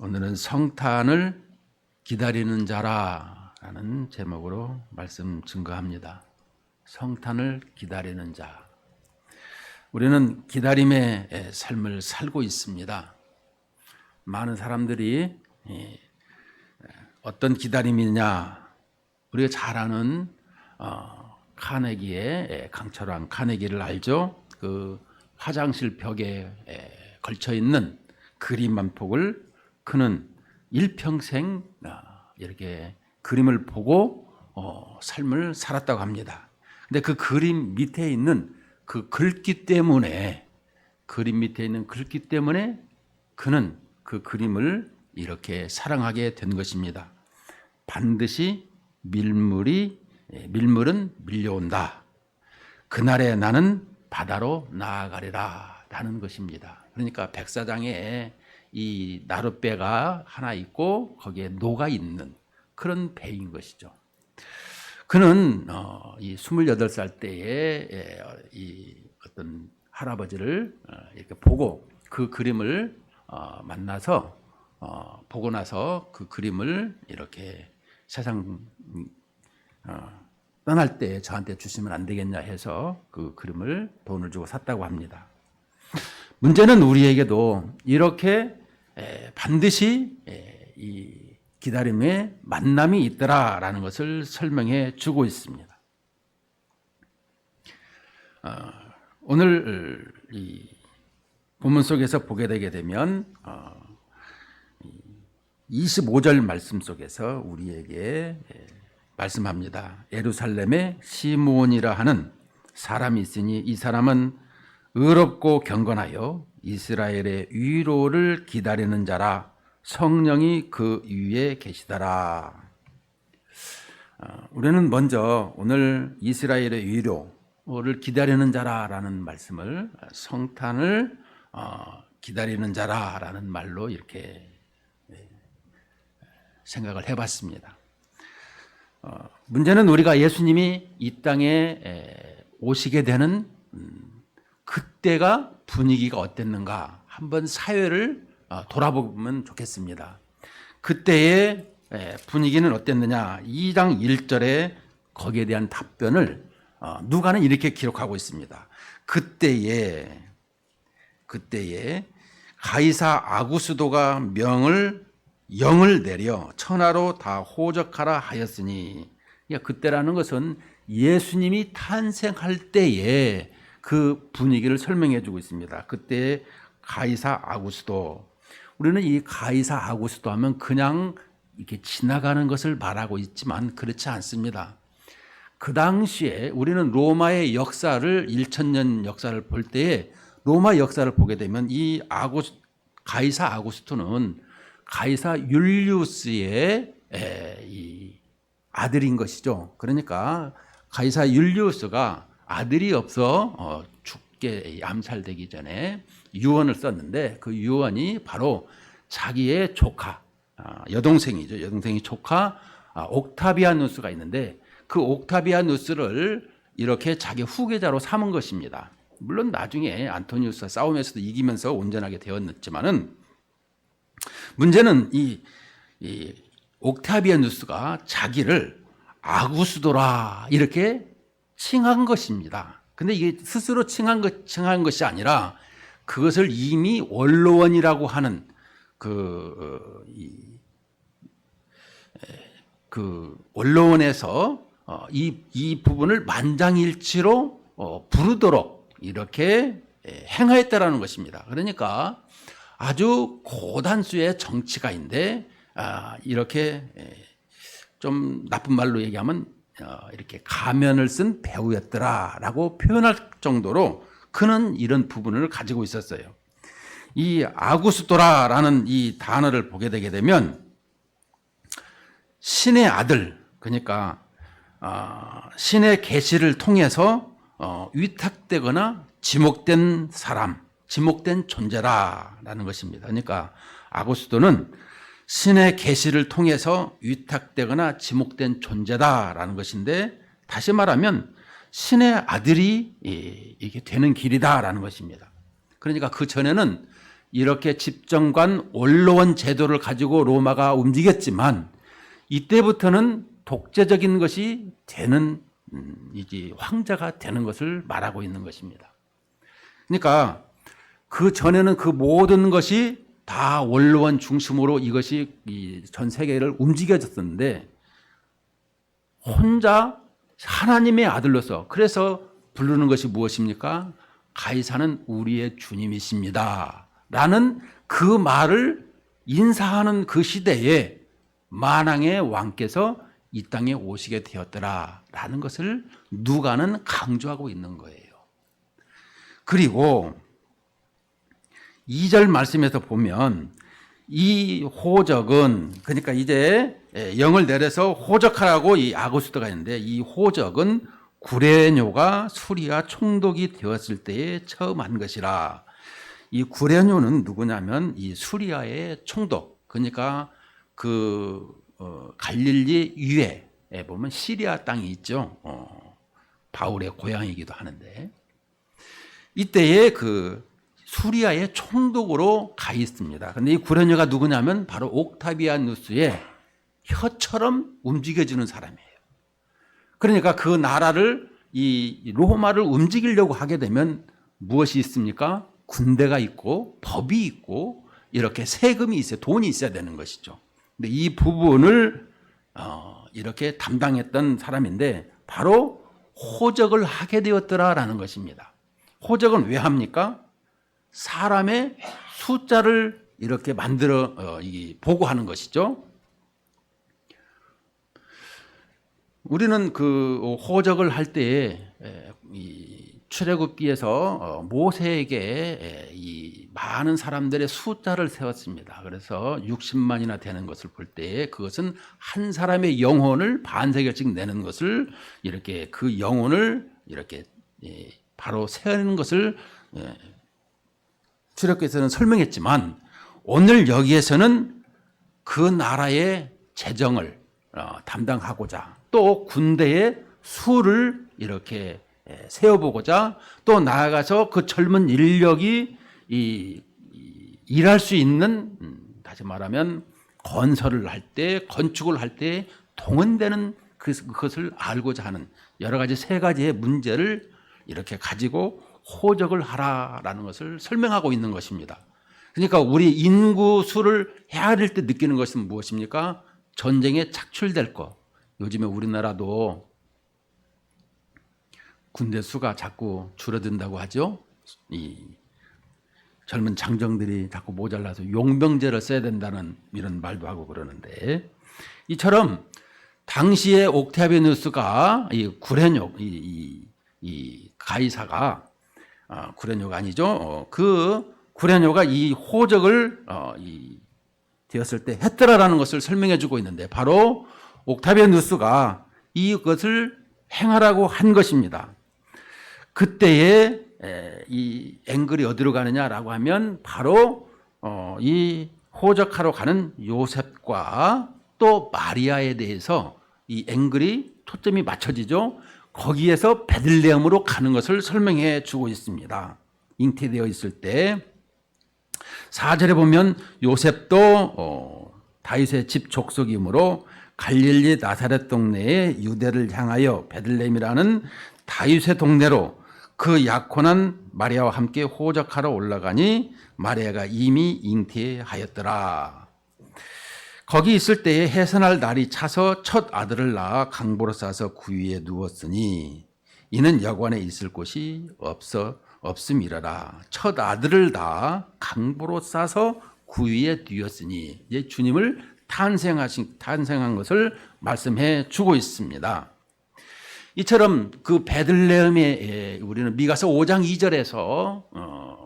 오늘은 성탄을 기다리는 자라라는 제목으로 말씀 증거합니다. 성탄을 기다리는 자. 우리는 기다림의 삶을 살고 있습니다. 많은 사람들이 어떤 기다림이냐, 우리가 잘 아는 카네기의 강철왕 카네기를 알죠? 그 화장실 벽에 걸쳐 있는 그림 한 폭을 그는 일평생 이렇게 그림을 보고 삶을 살았다고 합니다. 근데 그 그림 밑에 있는 그 글귀 때문에, 그림 밑에 있는 글귀 때문에 그는 그 그림을 이렇게 사랑하게 된 것입니다. 반드시 밀물은 밀려온다. 그날에 나는 바다로 나아가리라 라는 것입니다. 그러니까 백사장에 이 나룻배가 하나 있고 거기에 노가 있는 그런 배인 것이죠. 그는 이 28살 때에 이 어떤 할아버지를 이렇게 보고 그 그림을 만나서 보고 나서 그 그림을 이렇게 세상 떠날 때 저한테 주시면 안 되겠냐 해서 그 그림을 돈을 주고 샀다고 합니다. 문제는 우리에게도 이렇게 반드시 이 기다림의 만남이 있더라라는 것을 설명해 주고 있습니다. 오늘 이 본문 속에서 보게 되게 되면 25절 말씀 속에서 우리에게 말씀합니다. 예루살렘에 시므온이라 하는 사람이 있으니 이 사람은 의롭고 경건하여 이스라엘의 위로를 기다리는 자라, 성령이 그 위에 계시더라. 우리는 먼저 오늘 이스라엘의 위로를 기다리는 자라라는 말씀을 성탄을 기다리는 자라라는 말로 이렇게 생각을 해봤습니다. 문제는 우리가 예수님이 이 땅에 오시게 되는 그때가 분위기가 어땠는가 한번 사회를 돌아보면 좋겠습니다. 그때의 분위기는 어땠느냐, 2장 1절에 거기에 대한 답변을 누가는 이렇게 기록하고 있습니다. 그때에 가이사 아구스도가 영을 내려 천하로 다 호적하라 하였으니, 그때라는 것은 예수님이 탄생할 때에 그 분위기를 설명해 주고 있습니다. 그때 가이사 아구스도, 우리는 이 가이사 아구스도 하면 그냥 이렇게 지나가는 것을 말하고 있지만 그렇지 않습니다. 그 당시에 우리는 로마의 역사를 1000년 역사를 볼 때에 로마 역사를 보게 되면 이 가이사 아구스토는 가이사 율리우스의 이 아들인 것이죠. 그러니까 가이사 율리우스가 아들이 없어 죽게 암살되기 전에 유언을 썼는데, 그 유언이 바로 자기의 조카, 여동생이죠. 여동생이 조카 옥타비아누스가 있는데 그 옥타비아누스를 이렇게 자기 후계자로 삼은 것입니다. 물론 나중에 안토니우스와 싸움에서도 이기면서 온전하게 되었지만은, 문제는 이 옥타비아누스가 자기를 아구스도라 이렇게 칭한 것입니다. 근데 이게 스스로 칭한 것이 아니라 그것을 이미 원로원이라고 하는 그 원로원에서 이 부분을 만장일치로 부르도록 이렇게 행하였다라는 것입니다. 그러니까 아주 고단수의 정치가인데 이렇게 좀 나쁜 말로 얘기하면 이렇게 가면을 쓴 배우였더라라고 표현할 정도로 그는 이런 부분을 가지고 있었어요. 이 아구스도라라는 이 단어를 보게 되게 되면 신의 아들, 그러니까 신의 계시를 통해서 위탁되거나 지목된 사람, 지목된 존재라라는 것입니다. 그러니까 아구스도는 신의 계시를 통해서 위탁되거나 지목된 존재다라는 것인데, 다시 말하면 신의 아들이 이게 되는 길이다라는 것입니다. 그러니까 그 전에는 이렇게 집정관 원로원 제도를 가지고 로마가 움직였지만 이때부터는 독재적인 것이 되는 이제 황제가 되는 것을 말하고 있는 것입니다. 그러니까 그 전에는 그 모든 것이 다 원로원 중심으로 이것이 전 세계를 움직여졌었는데 혼자 하나님의 아들로서, 그래서 부르는 것이 무엇입니까? 가이사는 우리의 주님이십니다 라는 그 말을 인사하는 그 시대에 만왕의 왕께서 이 땅에 오시게 되었더라 라는 것을 누가는 강조하고 있는 거예요. 그리고 2절 말씀에서 보면 이 호적은, 그러니까 이제 영을 내려서 호적하라고 이 아구스도가 있는데, 이 호적은 구레뇨가 수리아 총독이 되었을 때에 처음 한 것이라. 이 구레뇨는 누구냐면 이 수리아의 총독, 그러니까 갈릴리 위에 보면 시리아 땅이 있죠. 바울의 고향이기도 하는데 이때에 수리아의 총독으로 가 있습니다. 그런데 이 구레뇨가 누구냐면 바로 옥타비아누스의 혀처럼 움직여주는 사람이에요. 그러니까 그 나라를, 이 로마를 움직이려고 하게 되면 무엇이 있습니까? 군대가 있고 법이 있고 이렇게 세금이 있어요. 돈이 있어야 되는 것이죠. 근데 이 부분을 이렇게 담당했던 사람인데 바로 호적을 하게 되었더라라는 것입니다. 호적은 왜 합니까? 사람의 숫자를 이렇게 만들어 보고하는 것이죠. 우리는 그 호적을 할 때에 출애굽기에서 모세에게 이 많은 사람들의 숫자를 세웠습니다. 그래서 60만이나 되는 것을 볼 때에 그것은 한 사람의 영혼을 반세겔씩 내는 것을, 이렇게 그 영혼을 이렇게 바로 세우는 것을 출애굽기에서는 설명했지만, 오늘 여기에서는 그 나라의 재정을 담당하고자, 또 군대의 수를 이렇게 세워보고자, 또 나아가서 그 젊은 인력이 일할 수 있는, 다시 말하면 건설을 할 때, 건축을 할 때 동원되는 그것을 알고자 하는 여러 가지 세 가지의 문제를 이렇게 가지고 호적을 하라라는 것을 설명하고 있는 것입니다. 그러니까 우리 인구 수를 헤아릴 때 느끼는 것은 무엇입니까? 전쟁에 착출될 것. 요즘에 우리나라도 군대 수가 자꾸 줄어든다고 하죠. 이 젊은 장정들이 자꾸 모자라서 용병제를 써야 된다는 이런 말도 하고 그러는데, 이처럼 당시에 옥타비아누스가 이 구레뇨, 이 가이사가 구레뇨가 아니죠. 그 구레뇨가 이 호적을 되었을 때 했더라라는 것을 설명해 주고 있는데, 바로 옥타비아누스가 이것을 행하라고 한 것입니다. 그때에 이 앵글이 어디로 가느냐라고 하면 바로 이 호적하러 가는 요셉과 또 마리아에 대해서 이 앵글이 초점이 맞춰지죠. 거기에서 베들레헴으로 가는 것을 설명해 주고 있습니다. 잉태되어 있을 때 4절에 보면 요셉도 다윗의 집 족속이므로 갈릴리 나사렛 동네에 유대를 향하여 베들레헴이라는 다윗의 동네로 그 약혼한 마리아와 함께 호적하러 올라가니 마리아가 이미 잉태하였더라. 거기 있을 때에 해산할 날이 차서 첫 아들을 낳아 강보로 싸서 구유에 누웠으니 이는 여관에 있을 곳이 없음이라라. 첫 아들을 낳아 강보로 싸서 구유에 누웠으니, 이제 주님을 탄생한 것을 말씀해 주고 있습니다. 이처럼 그 베들레헴에 우리는 미가서 5장 2절에서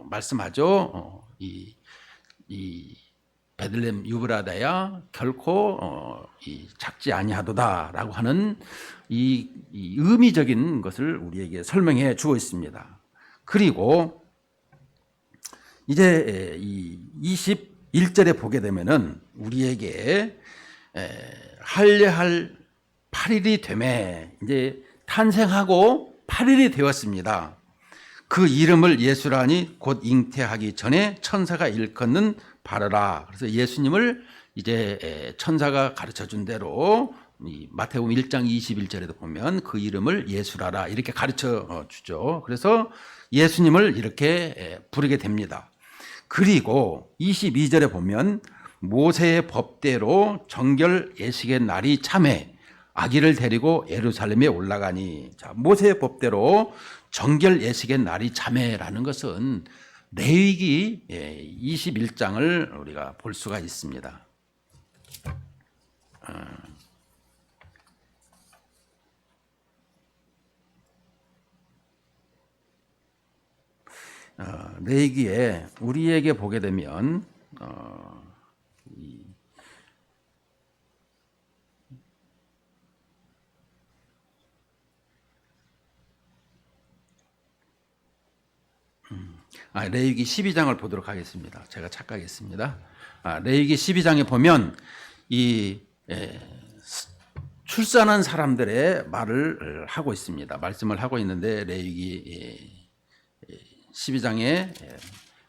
말씀하죠. 이 베들레헴 유브라다야 결코 작지 아니하도다라고 하는 이 의미적인 것을 우리에게 설명해 주고 있습니다. 그리고 이제 이 21절에 보게 되면은 우리에게 할례할 8일이 되매, 이제 탄생하고 8일이 되었습니다. 그 이름을 예수라니 곧 잉태하기 전에 천사가 일컫는 바라라. 그래서 예수님을 이제 천사가 가르쳐 준 대로 이 마태복음 1장 21절에도 보면 그 이름을 예수라라 이렇게 가르쳐 주죠. 그래서 예수님을 이렇게 부르게 됩니다. 그리고 22절에 보면 모세의 법대로 정결 예식의 날이 참해 아기를 데리고 예루살렘에 올라가니, 자, 모세의 법대로 정결 예식의 날이 참해라는 것은 레위기 21장을 우리가 볼 수가 있습니다. 레위기에 우리에게 보게 되면 레위기 12장을 보도록 하겠습니다. 제가 착각했습니다. 레위기 12장에 보면 이 출산한 사람들의 말을 하고 있습니다. 말씀을 하고 있는데 레위기 12장에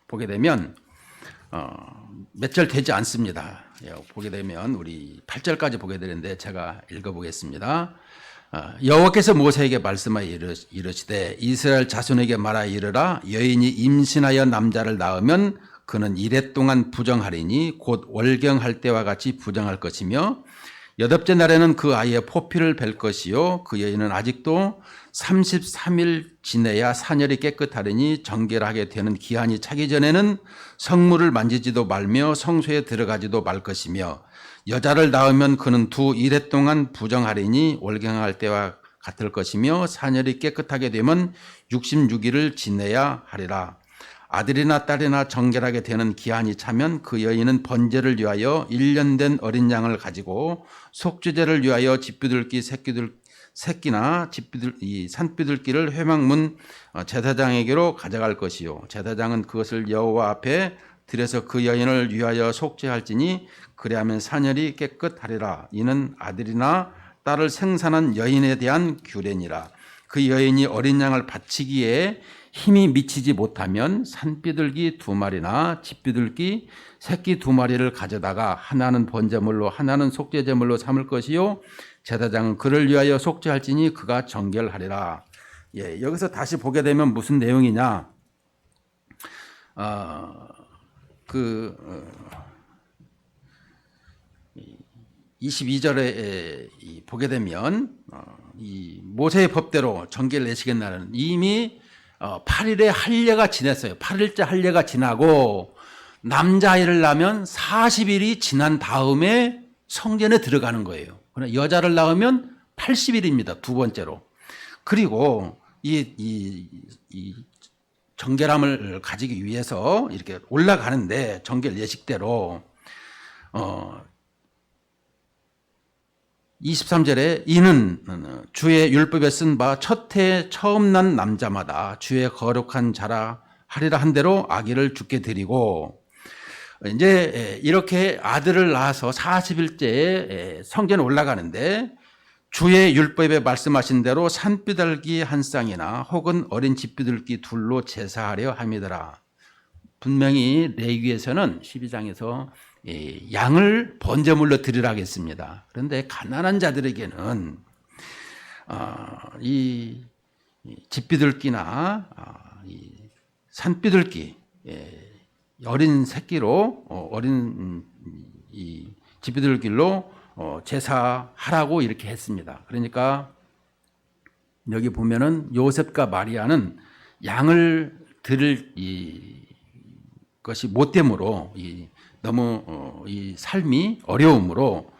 보게 되면 몇 절 되지 않습니다. 보게 되면 우리 8절까지 보게 되는데 제가 읽어보겠습니다. 여호와께서 모세에게 말씀하여 이르시되 이스라엘 자손에게 말하여 이르라. 여인이 임신하여 남자를 낳으면 그는 이레 동안 부정하리니 곧 월경할 때와 같이 부정할 것이며 여덟째 날에는 그 아이의 포피를 벨 것이요 그 여인은 아직도 33일 지내야 사녀리 깨끗하리니 정결하게 되는 기한이 차기 전에는 성물을 만지지도 말며 성소에 들어가지도 말 것이며 여자를 낳으면 그는 두 이레 동안 부정하리니 월경할 때와 같을 것이며 사녀리 깨끗하게 되면 66일을 지내야 하리라. 아들이나 딸이나 정결하게 되는 기한이 차면 그 여인은 번제를 위하여 1년 된 어린 양을 가지고 속죄제를 위하여 집비둘기 새끼나 이 산비둘기를 회막문 제사장에게로 가져갈 것이요 제사장은 그것을 여호와 앞에 들여서 그 여인을 위하여 속죄할지니 그리하면 사녀리 깨끗하리라. 이는 아들이나 딸을 생산한 여인에 대한 규례니라. 그 여인이 어린 양을 바치기에 힘이 미치지 못하면 산비둘기 2마리나 집비둘기 새끼 2마리를 가져다가 하나는 번제물로 하나는 속죄제물로 삼을 것이요 제사장은 그를 위하여 속죄할지니 그가 정결하리라. 여기서 다시 보게 되면 무슨 내용이냐? 22절에 보게 되면 이 모세의 법대로 정결 예식의 날은 이미 8일의 할례가 지났어요. 8일째 할례가 지나고 남자아이를 낳으면 40일이 지난 다음에 성전에 들어가는 거예요. 그러나 여자를 낳으면 80일입니다. 두 번째로. 그리고 이 정결함을 가지기 위해서 이렇게 올라가는데 정결 예식대로 23절에 이는 주의 율법에 쓴 바 첫 해 처음 난 남자마다 주의 거룩한 자라 하리라 한 대로 아기를 죽게 드리고, 이제 이렇게 아들을 낳아서 40일째에 성전에 올라가는데 주의 율법에 말씀하신 대로 산비둘기 한 쌍이나 혹은 어린 집비둘기 둘로 제사하려 함이더라. 분명히 레위기에서는 12장에서 양을 번제물로 드리라 하겠습니다. 그런데 가난한 자들에게는 이 집비둘기나 이 산비둘기 어린 새끼로 어린 이 집비둘기로 제사하라고 이렇게 했습니다. 그러니까 여기 보면은 요셉과 마리아는 양을 드릴 것이 못됨으로 너무 이 삶이 어려움으로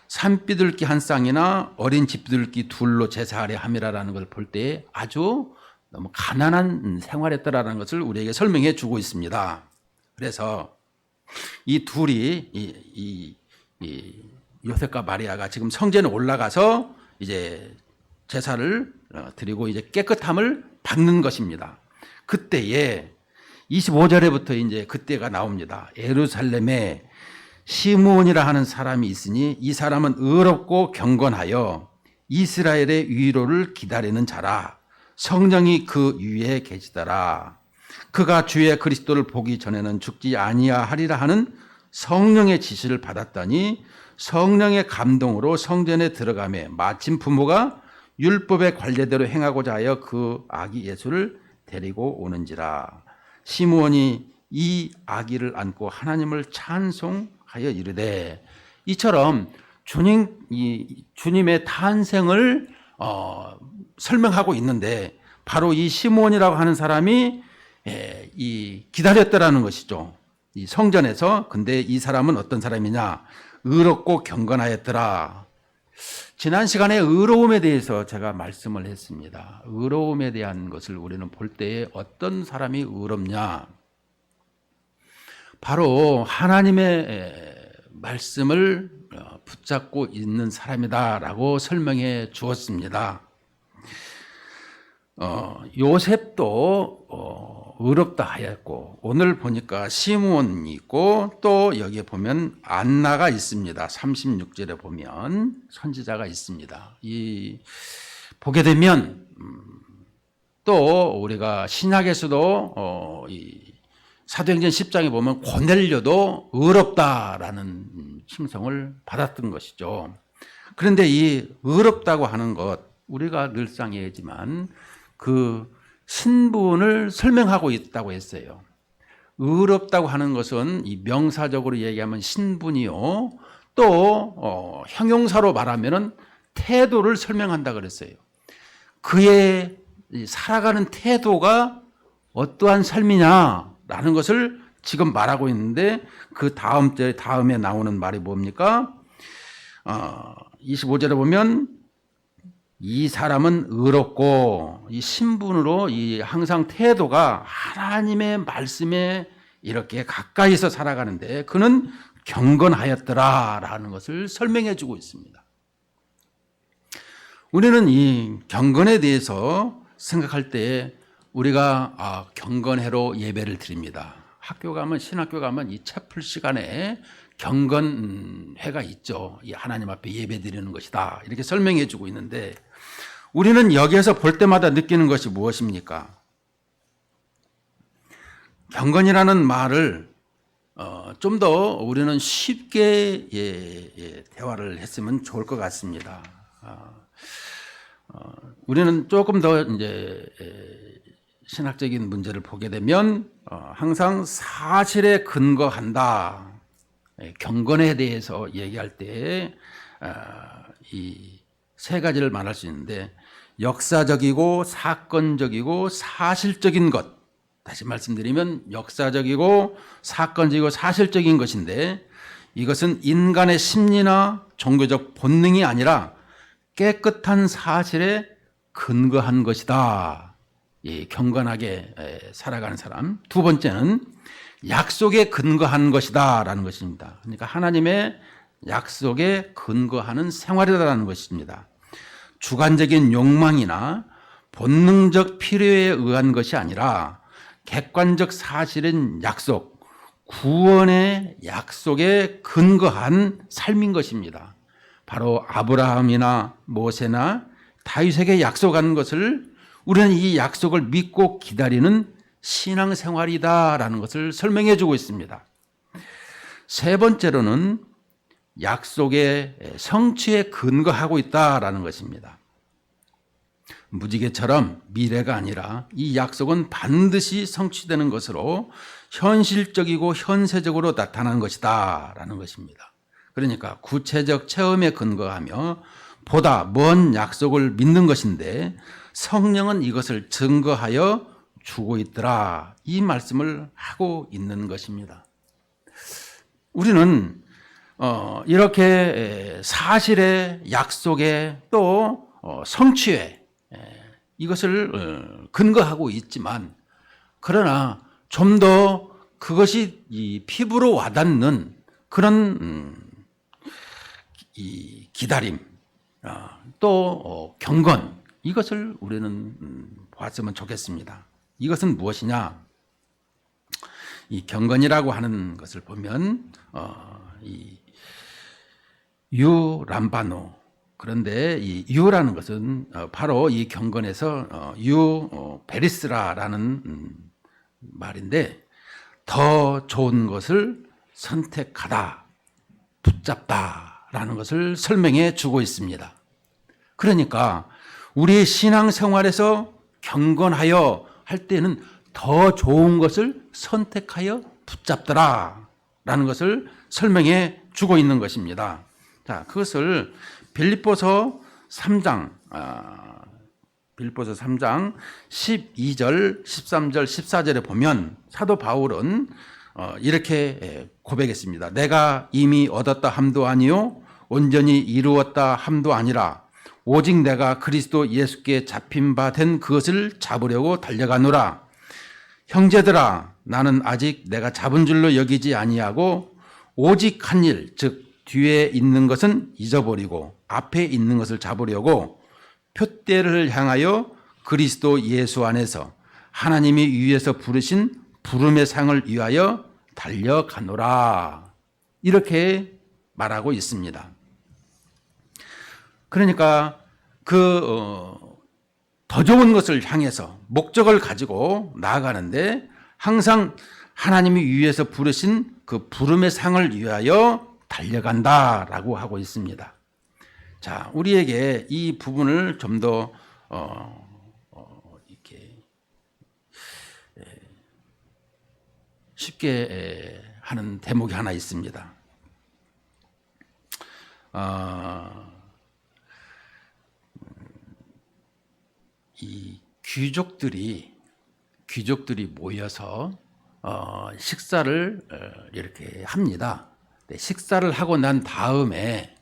산비둘기 한 쌍이나 어린 집비둘기 둘로 제사하려 함이라는 걸 볼 때 아주 너무 가난한 생활했더라는 것을 우리에게 설명해 주고 있습니다. 그래서 이 둘이 이 요셉과 마리아가 지금 성전에 올라가서 이제 제사를 드리고 이제 깨끗함을 받는 것입니다. 그때에 25절에부터 이제 그때가 나옵니다. 예루살렘에 시므온이라 하는 사람이 있으니 이 사람은 의롭고 경건하여 이스라엘의 위로를 기다리는 자라. 성령이 그 위에 계시더라. 그가 주의 그리스도를 보기 전에는 죽지 아니하리라 하는 성령의 지시를 받았더니 성령의 감동으로 성전에 들어가매 마침 부모가 율법의 관례대로 행하고자 하여 그 아기 예수를 데리고 오는지라. 시므온이 이 아기를 안고 하나님을 찬송하여 이르되, 이처럼 주님의 탄생을 설명하고 있는데 바로 이 시므온이라고 하는 사람이 기다렸다라는 것이죠. 이 성전에서. 근데 이 사람은 어떤 사람이냐? 의롭고 경건하였더라. 지난 시간에 의로움에 대해서 제가 말씀을 했습니다. 의로움에 대한 것을 우리는 볼 때에 어떤 사람이 의롭냐? 바로 하나님의 말씀을 붙잡고 있는 사람이다라고 설명해 주었습니다. 요셉도 의롭다 하였고, 오늘 보니까 시므온이 있고, 또 여기에 보면 안나가 있습니다. 36절에 보면 선지자가 있습니다. 보게 되면 또 우리가 신약에서도 사도행전 10장에 보면 고넬료도 의롭다라는 칭송을 받았던 것이죠. 그런데 이 의롭다고 하는 것, 우리가 늘상 얘기하지만 그 신분을 설명하고 있다고 했어요. 의롭다고 하는 것은 이 명사적으로 얘기하면 신분이요, 또 형용사로 말하면은 태도를 설명한다 그랬어요. 그의 살아가는 태도가 어떠한 삶이냐라는 것을 지금 말하고 있는데, 그 다음에 나오는 말이 뭡니까? 25절에 보면 이 사람은 의롭고, 이 신분으로 항상 태도가 하나님의 말씀에 이렇게 가까이서 살아가는데 그는 경건하였더라라는 것을 설명해 주고 있습니다. 우리는 이 경건에 대해서 생각할 때 우리가 경건회로 예배를 드립니다. 학교 가면, 신학교 가면 이 채플 시간에 경건회가 있죠. 이 하나님 앞에 예배 드리는 것이다, 이렇게 설명해 주고 있는데, 우리는 여기에서 볼 때마다 느끼는 것이 무엇입니까? 경건이라는 말을 좀 더 우리는 쉽게 대화를 했으면 좋을 것 같습니다. 우리는 조금 더 이제 신학적인 문제를 보게 되면 항상 사실에 근거한다. 경건에 대해서 얘기할 때 이 세 가지를 말할 수 있는데, 역사적이고 사건적이고 사실적인 것. 다시 말씀드리면 역사적이고 사건적이고 사실적인 것인데, 이것은 인간의 심리나 종교적 본능이 아니라 깨끗한 사실에 근거한 것이다. 경건하게 살아가는 사람. 두 번째는 약속에 근거한 것이다 라는 것입니다. 그러니까 하나님의 약속에 근거하는 생활이라는 것입니다. 주관적인 욕망이나 본능적 필요에 의한 것이 아니라 객관적 사실인 약속, 구원의 약속에 근거한 삶인 것입니다. 바로 아브라함이나 모세나 다윗에게 약속한 것을 우리는 이 약속을 믿고 기다리는 신앙생활이다라는 것을 설명해 주고 있습니다. 세 번째로는 약속의 성취에 근거하고 있다라는 것입니다. 무지개처럼 미래가 아니라 이 약속은 반드시 성취되는 것으로 현실적이고 현세적으로 나타나는 것이다 라는 것입니다. 그러니까 구체적 체험에 근거하며 보다 먼 약속을 믿는 것인데, 성령은 이것을 증거하여 주고 있더라, 이 말씀을 하고 있는 것입니다. 우리는 이렇게 사실의 약속에 또 성취에 이것을 근거하고 있지만, 그러나 좀 더 그것이 이 피부로 와닿는 그런 이 기다림, 또 경건, 이것을 우리는 보았으면 좋겠습니다. 이것은 무엇이냐? 이 경건이라고 하는 것을 보면 이 유람바노, 그런데 이 유라는 것은 바로 이 경건에서 베리스라라는 말인데 더 좋은 것을 선택하다, 붙잡다라는 것을 설명해 주고 있습니다. 그러니까 우리의 신앙생활에서 경건하여 할 때는 더 좋은 것을 선택하여 붙잡더라라는 것을 설명해 주고 있는 것입니다. 자, 그것을 빌립보서 3장 12절, 13절, 14절에 보면 사도 바울은 이렇게 고백했습니다. 내가 이미 얻었다 함도 아니요 온전히 이루었다 함도 아니라 오직 내가 그리스도 예수께 잡힌 바 된 그것을 잡으려고 달려가노라. 형제들아, 나는 아직 내가 잡은 줄로 여기지 아니하고 오직 한 일, 즉 뒤에 있는 것은 잊어버리고 앞에 있는 것을 잡으려고 표대를 향하여 그리스도 예수 안에서 하나님이 위에서 부르신 부름의 상을 위하여 달려가노라. 이렇게 말하고 있습니다. 그러니까 더 좋은 것을 향해서 목적을 가지고 나아가는데 항상 하나님이 위에서 부르신 그 부름의 상을 위하여 달려간다라고 하고 있습니다. 자, 우리에게 이 부분을 좀 더 이렇게 쉽게 하는 대목이 하나 있습니다. 이 귀족들이 모여서 식사를 이렇게 합니다. 식사를 하고 난 다음에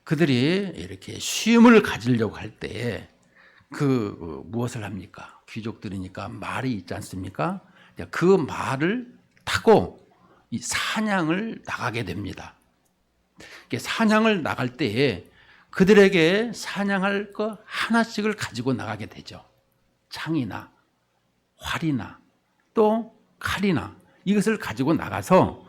그들이 이렇게 쉼을 가지려고 할 때에 무엇을 합니까? 귀족들이니까 말이 있지 않습니까? 그 말을 타고 이 사냥을 나가게 됩니다. 사냥을 나갈 때에 그들에게 사냥할 거 하나씩을 가지고 나가게 되죠. 창이나 활이나 또 칼이나 이것을 가지고 나가서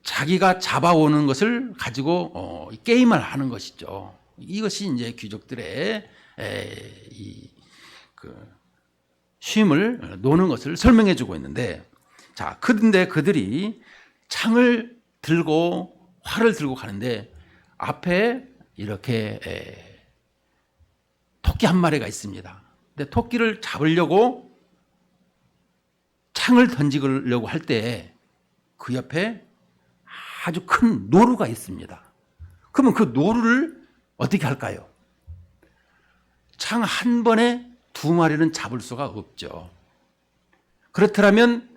자기가 잡아오는 것을 가지고 게임을 하는 것이죠. 이것이 이제 귀족들의 쉼을 노는 것을 설명해 주고 있는데, 자, 그런데 그들이 창을 들고 활을 들고 가는데 앞에 이렇게 토끼 한 마리가 있습니다. 근데 토끼를 잡으려고 창을 던지려고 할 때 그 옆에 아주 큰 노루가 있습니다. 그러면 그 노루를 어떻게 할까요? 창 한 번에 두 마리는 잡을 수가 없죠. 그렇다면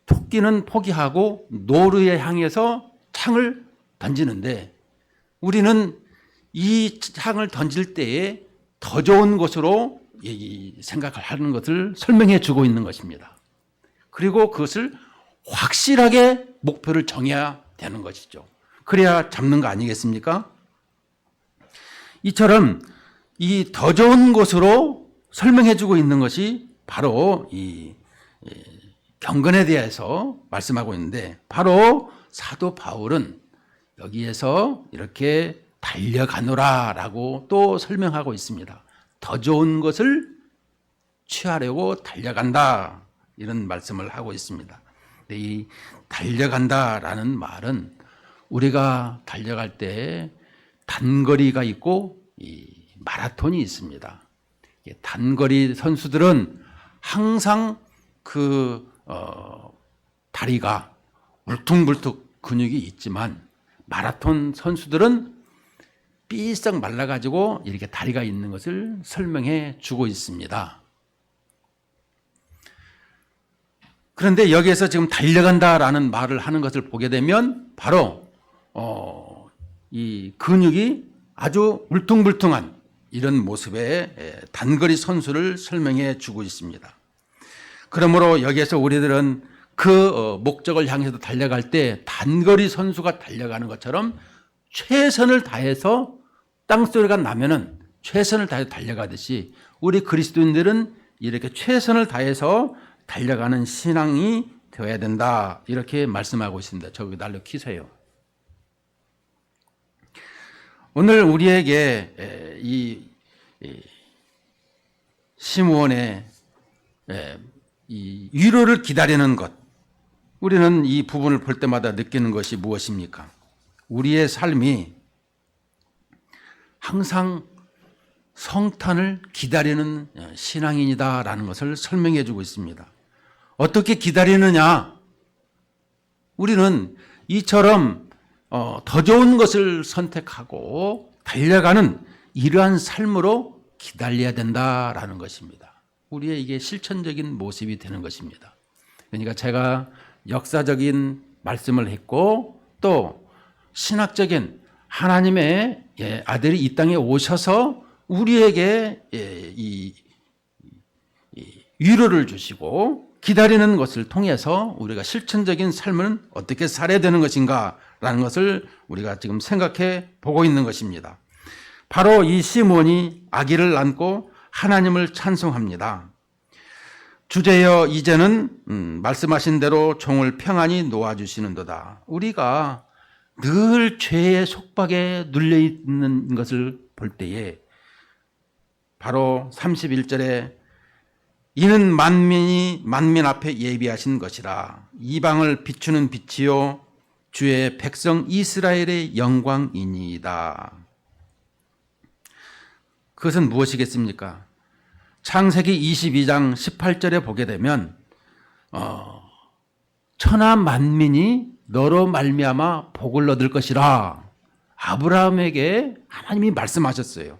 토끼는 포기하고 노루에 향해서 창을 던지는데 우리는 이 창을 던질 때에 더 좋은 것으로 생각을 하는 것을 설명해 주고 있는 것입니다. 그리고 그것을 확실하게 목표를 정해야 되는 것이죠. 그래야 잡는 거 아니겠습니까? 이처럼 이 더 좋은 것으로 설명해 주고 있는 것이 바로 이 경건에 대해서 말씀하고 있는데, 바로 사도 바울은 여기에서 이렇게 달려가노라라고 또 설명하고 있습니다. 더 좋은 것을 취하려고 달려간다, 이런 말씀을 하고 있습니다. 근데 이 달려간다라는 말은 우리가 달려갈 때 단거리가 있고 이 마라톤이 있습니다. 단거리 선수들은 항상 다리가 울퉁불퉁 근육이 있지만 마라톤 선수들은 삐싹 말라가지고 이렇게 다리가 있는 것을 설명해 주고 있습니다. 그런데 여기에서 지금 달려간다라는 말을 하는 것을 보게 되면 바로 이 근육이 아주 울퉁불퉁한 이런 모습의 단거리 선수를 설명해 주고 있습니다. 그러므로 여기에서 우리들은 목적을 향해서 달려갈 때 단거리 선수가 달려가는 것처럼 최선을 다해서 땅소리가 나면은 최선을 다해서 달려가듯이 우리 그리스도인들은 이렇게 최선을 다해서 달려가는 신앙이 되어야 된다, 이렇게 말씀하고 있습니다. 저기 날려 키세요. 오늘 우리에게 이 시므온의 이 위로를 기다리는 것, 우리는 이 부분을 볼 때마다 느끼는 것이 무엇입니까? 우리의 삶이 항상 성탄을 기다리는 신앙인이다라는 것을 설명해 주고 있습니다. 어떻게 기다리느냐? 우리는 이처럼 더 좋은 것을 선택하고 달려가는 이러한 삶으로 기다려야 된다라는 것입니다. 우리의 이게 실천적인 모습이 되는 것입니다. 그러니까 제가 역사적인 말씀을 했고 또 신학적인 하나님의 아들이 이 땅에 오셔서 우리에게 이 위로를 주시고 기다리는 것을 통해서 우리가 실천적인 삶을 어떻게 살아야 되는 것인가라는 것을 우리가 지금 생각해 보고 있는 것입니다. 바로 이 시므온이 아기를 안고 하나님을 찬송합니다. 주제여 이제는 말씀하신 대로 종을 평안히 놓아주시는도다. 우리가 늘 죄의 속박에 눌려있는 것을 볼 때에 바로 31절에 이는 만민 앞에 예비하신 것이라 이방을 비추는 빛이요 주의 백성 이스라엘의 영광이니이다. 그것은 무엇이겠습니까? 창세기 22장 18절에 보게 되면 천하 만민이 너로 말미암아 복을 얻을 것이라 아브라함에게 하나님이 말씀하셨어요.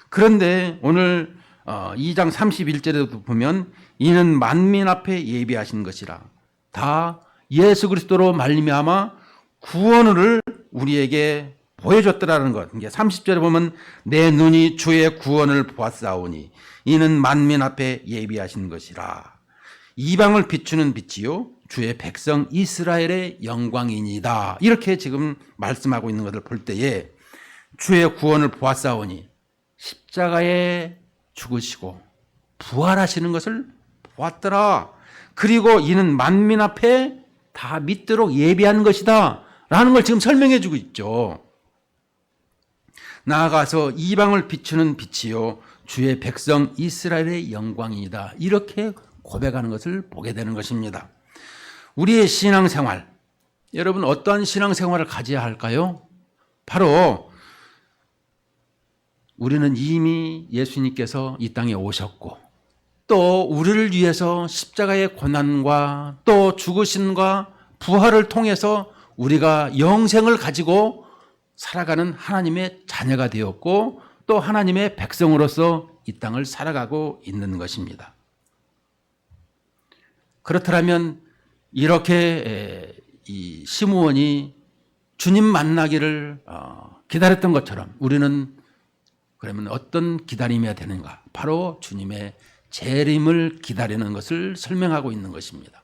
그런데 오늘 2장 31절에도 보면 이는 만민 앞에 예비하신 것이라 다 예수 그리스도로 말미암아 구원을 우리에게 보여줬더라는 것. 30절에 보면 내 눈이 주의 구원을 보았사오니 이는 만민 앞에 예비하신 것이라 이방을 비추는 빛이요 주의 백성 이스라엘의 영광이니이다. 이렇게 지금 말씀하고 있는 것을 볼 때에 주의 구원을 보았사오니 십자가에 죽으시고 부활하시는 것을 보았더라. 그리고 이는 만민 앞에 다 믿도록 예비한 것이다 라는 걸 지금 설명해 주고 있죠. 나아가서 이방을 비추는 빛이요 주의 백성 이스라엘의 영광이다. 이렇게 고백하는 것을 보게 되는 것입니다. 우리의 신앙생활, 여러분 어떠한 신앙생활을 가져야 할까요? 바로 우리는 이미 예수님께서 이 땅에 오셨고 또 우리를 위해서 십자가의 고난과 또 죽으심과 부활을 통해서 우리가 영생을 가지고 살아가는 하나님의 자녀가 되었고 또 하나님의 백성으로서 이 땅을 살아가고 있는 것입니다. 그렇다면 이렇게 이 시므온이 주님 만나기를 기다렸던 것처럼 우리는 그러면 어떤 기다림이어야 되는가? 바로 주님의 재림을 기다리는 것을 설명하고 있는 것입니다.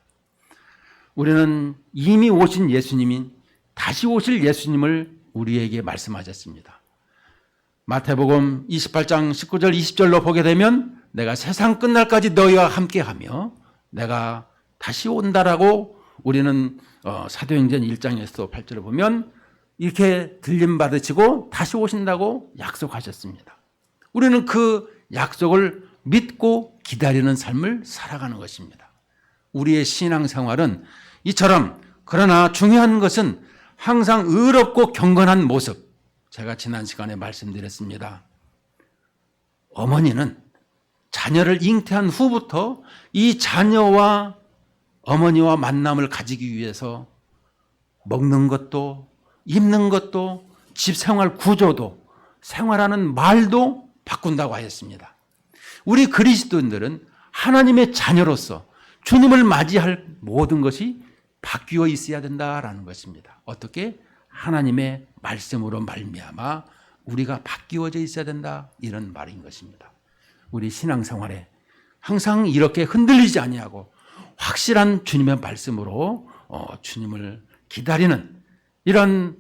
우리는 이미 오신 예수님이 다시 오실 예수님을 우리에게 말씀하셨습니다. 마태복음 28장 19절 20절로 보게 되면 내가 세상 끝날까지 너희와 함께하며 내가 다시 온다라고 우리는 사도행전 1장에서 8절을 보면 이렇게 들림 받으시고 다시 오신다고 약속하셨습니다. 우리는 그 약속을 믿고 기다리는 삶을 살아가는 것입니다. 우리의 신앙생활은 이처럼 그러나 중요한 것은 항상 의롭고 경건한 모습. 제가 지난 시간에 말씀드렸습니다. 어머니는 자녀를 잉태한 후부터 이 자녀와 어머니와 만남을 가지기 위해서 먹는 것도 입는 것도 집 생활 구조도 생활하는 말도 바꾼다고 하였습니다. 우리 그리스도인들은 하나님의 자녀로서 주님을 맞이할 모든 것이 바뀌어 있어야 된다라는 것입니다. 어떻게? 하나님의 말씀으로 말미암아 우리가 바뀌어져 있어야 된다 이런 말인 것입니다. 우리 신앙생활에 항상 이렇게 흔들리지 아니하고 확실한 주님의 말씀으로 주님을 기다리는 이런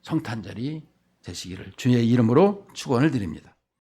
성탄절이 되시기를 주의 이름으로 축원을 드립니다.